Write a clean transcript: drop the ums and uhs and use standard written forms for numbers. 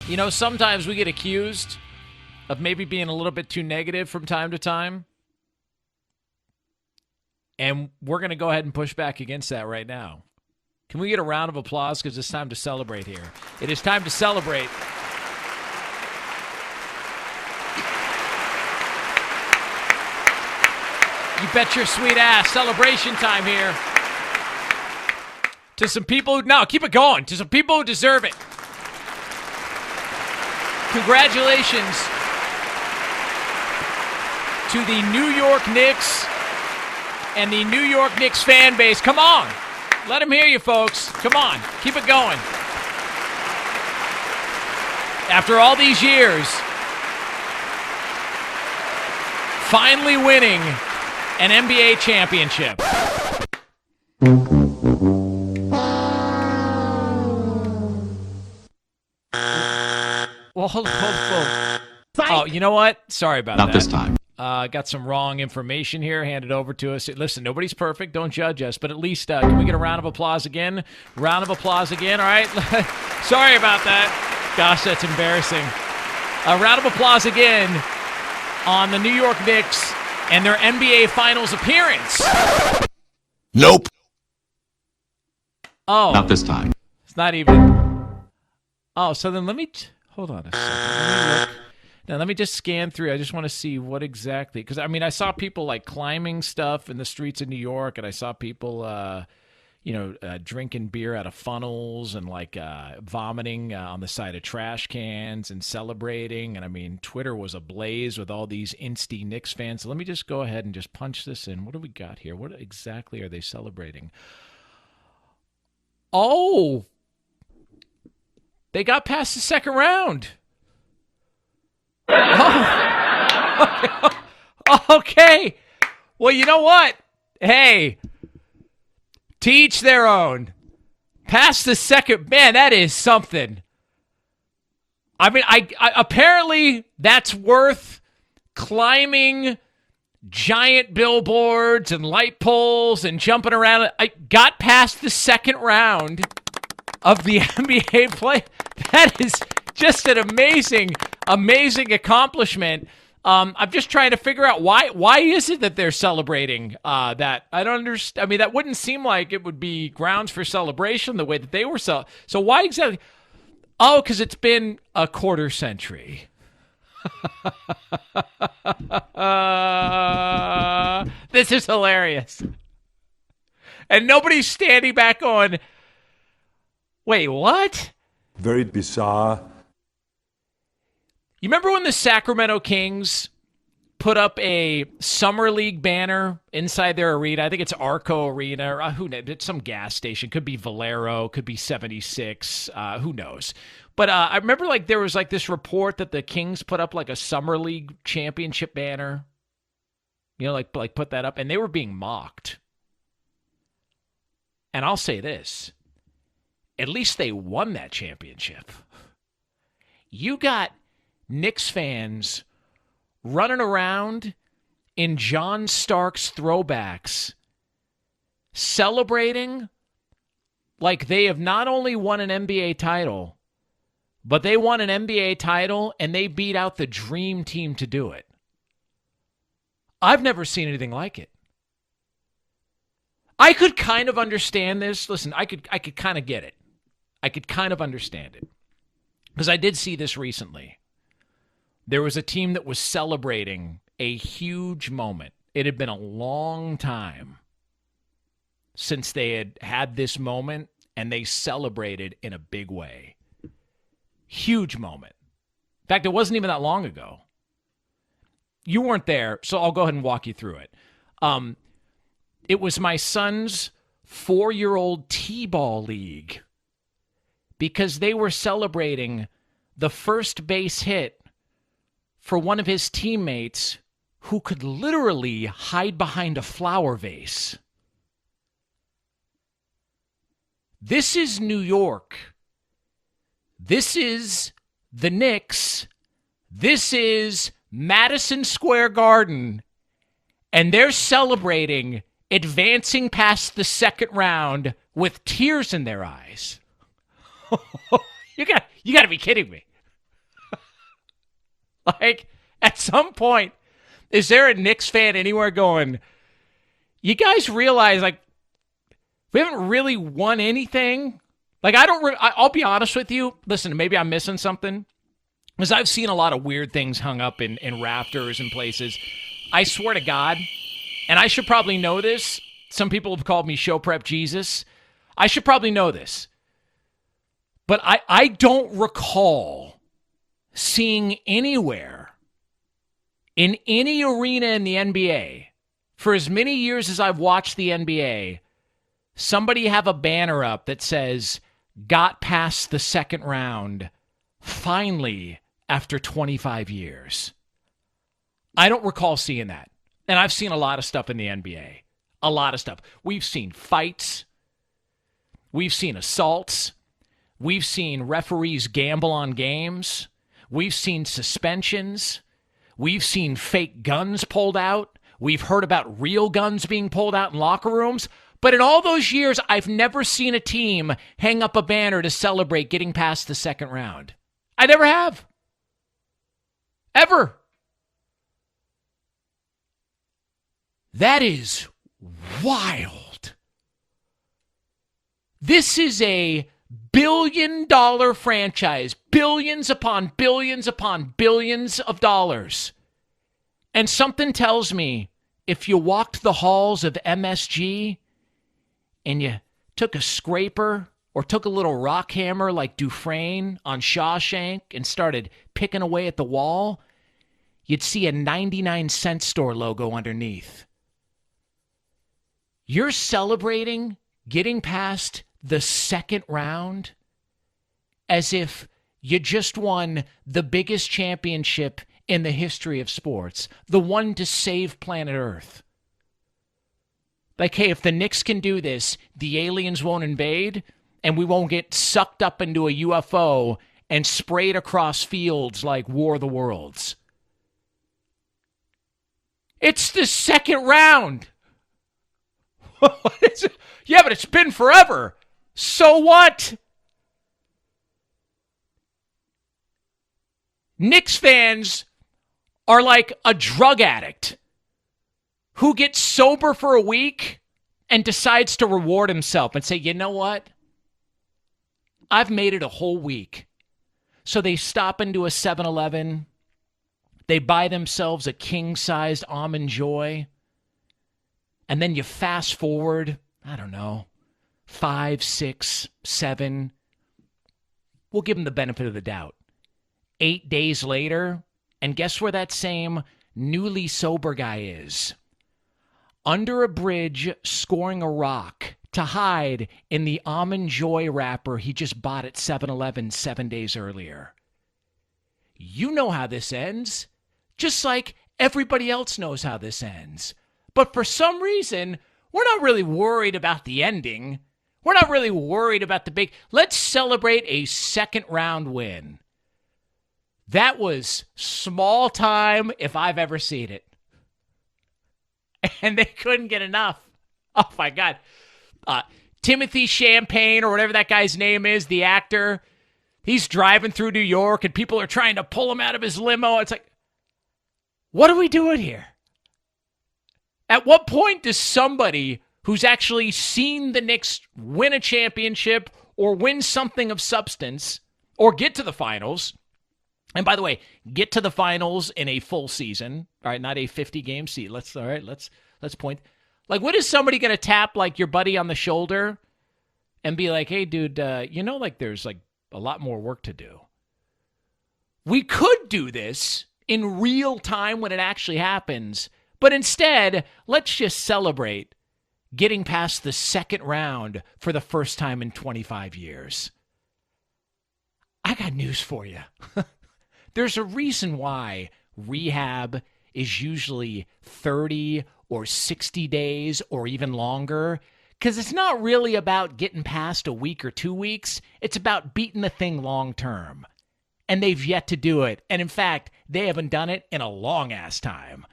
You know, sometimes we get accused of maybe being a little bit too negative from time to time. And we're going to go ahead and push back against that right now. Can we get a round of applause? Because it's time to celebrate here. It is time to celebrate. You bet your sweet ass. Celebration time here. To some people who, no, keep it going. To some people who deserve it. Congratulations to the New York Knicks and the New York Knicks fan base. Come on. Let them hear you, folks. Come on. Keep it going. After all these years, finally winning an NBA championship. Well, hold on. Oh, you know what? Sorry about that. Not this time. Got some wrong information here handed over to us. Listen, nobody's perfect. Don't judge us. But at least, can we get a round of applause again? Round of applause again, all right? Sorry about that. Gosh, that's embarrassing. A round of applause again on the New York Knicks and their NBA Finals appearance. Nope. Oh. Not this time. It's not even. Oh, so then let me. Hold on a second. Let me look. Now, let me just scan through. I just want to see what exactly. Because, I mean, I saw people, like, climbing stuff in the streets of New York, and I saw people, drinking beer out of funnels and, like, vomiting on the side of trash cans and celebrating. And, I mean, Twitter was ablaze with all these insty Knicks fans. So let me just go ahead and just punch this in. What do we got here? What exactly are they celebrating? Oh! They got past the second round. Oh. Okay. Well, you know what? Hey, to each their own. Past the second, man, that is something. I mean, I apparently that's worth climbing giant billboards and light poles and jumping around. I got past the second round of the NBA play. That is just an amazing accomplishment. I'm just trying to figure out why is it that they're celebrating that? I don't understand. I mean, that wouldn't seem like it would be grounds for celebration the way that they were so why exactly? Oh, because it's been a quarter century. This is hilarious. And nobody's standing back on. Wait, what? Very bizarre. You remember when the Sacramento Kings put up a Summer League banner inside their arena? I think it's Arco Arena. Or, who knows? It's some gas station. Could be Valero. Could be 76. Who knows? But I remember like there was like this report that the Kings put up like a Summer League championship banner. You know, like put that up. And they were being mocked. And I'll say this. At least they won that championship. You got Knicks fans running around in John Starks throwbacks, celebrating like they have not only won an NBA title, but they won an NBA title and they beat out the dream team to do it. I've never seen anything like it. I could kind of understand this. Listen, I could kind of get it. I could kind of understand it. Because I did see this recently. There was a team that was celebrating a huge moment. It had been a long time since they had this moment, and they celebrated in a big way. Huge moment. In fact, it wasn't even that long ago. You weren't there, so I'll go ahead and walk you through it. It was my son's 4-year-old T-ball league because they were celebrating the first base hit for one of his teammates who could literally hide behind a flower vase. This is New York. This is the Knicks. This is Madison Square Garden. And they're celebrating advancing past the second round with tears in their eyes. You got to be kidding me. Like, at some point, is there a Knicks fan anywhere going, you guys realize, like, we haven't really won anything? Like, I'll be honest with you. Listen, maybe I'm missing something. Because I've seen a lot of weird things hung up in rafters and places. I swear to God, and I should probably know this. Some people have called me show prep Jesus. I should probably know this. But I don't recall seeing anywhere in any arena in the NBA, for as many years as I've watched the NBA, somebody have a banner up that says, got past the second round, finally, after 25 years. I don't recall seeing that. And I've seen a lot of stuff in the NBA. A lot of stuff. We've seen fights. We've seen assaults. We've seen referees gamble on games. We've seen suspensions. We've seen fake guns pulled out. We've heard about real guns being pulled out in locker rooms. But in all those years, I've never seen a team hang up a banner to celebrate getting past the second round. I never have. Ever. That is wild. This is a billion-dollar franchise. Billions upon billions upon billions of dollars. And something tells me if you walked the halls of MSG and you took a scraper or took a little rock hammer like Dufresne on Shawshank and started picking away at the wall, you'd see a 99-cent store logo underneath. You're celebrating getting past the second round as if you just won the biggest championship in the history of sports, the one to save planet Earth. Like, hey, if the Knicks can do this, the aliens won't invade, and we won't get sucked up into a UFO and sprayed across fields like War of the Worlds. It's the second round. Yeah, but it's been forever. So what? Knicks fans are like a drug addict who gets sober for a week and decides to reward himself and say, you know what? I've made it a whole week. So they stop into a 7-Eleven. They buy themselves a king-sized Almond Joy. And then you fast forward, I don't know, 5, 6, 7. We'll give them the benefit of the doubt. 8 days later, and guess where that same newly sober guy is? Under a bridge, scoring a rock to hide in the Almond Joy wrapper he just bought at 7-Eleven 7 days earlier. You know how this ends, just like everybody else knows how this ends. But for some reason, we're not really worried about the ending. We're not really worried about the big... Let's celebrate a second-round win. That was small time if I've ever seen it. And they couldn't get enough. Oh, my God. Timothy Champagne, or whatever that guy's name is, the actor, he's driving through New York, and people are trying to pull him out of his limo. It's like, what are we doing here? At what point does somebody who's actually seen the Knicks win a championship or win something of substance or get to the finals, and by the way, get to the finals in a full season, all right, not a 50-game season. Let's point. Like, when is somebody going to tap, like, your buddy on the shoulder and be like, hey, dude, like, there's, like, a lot more work to do? We could do this in real time when it actually happens, but instead, let's just celebrate getting past the second round for the first time in 25 years. I got news for you. There's a reason why rehab is usually 30 or 60 days or even longer, because it's not really about getting past a week or 2 weeks. It's about beating the thing long term. And they've yet to do it. And in fact, they haven't done it in a long-ass time.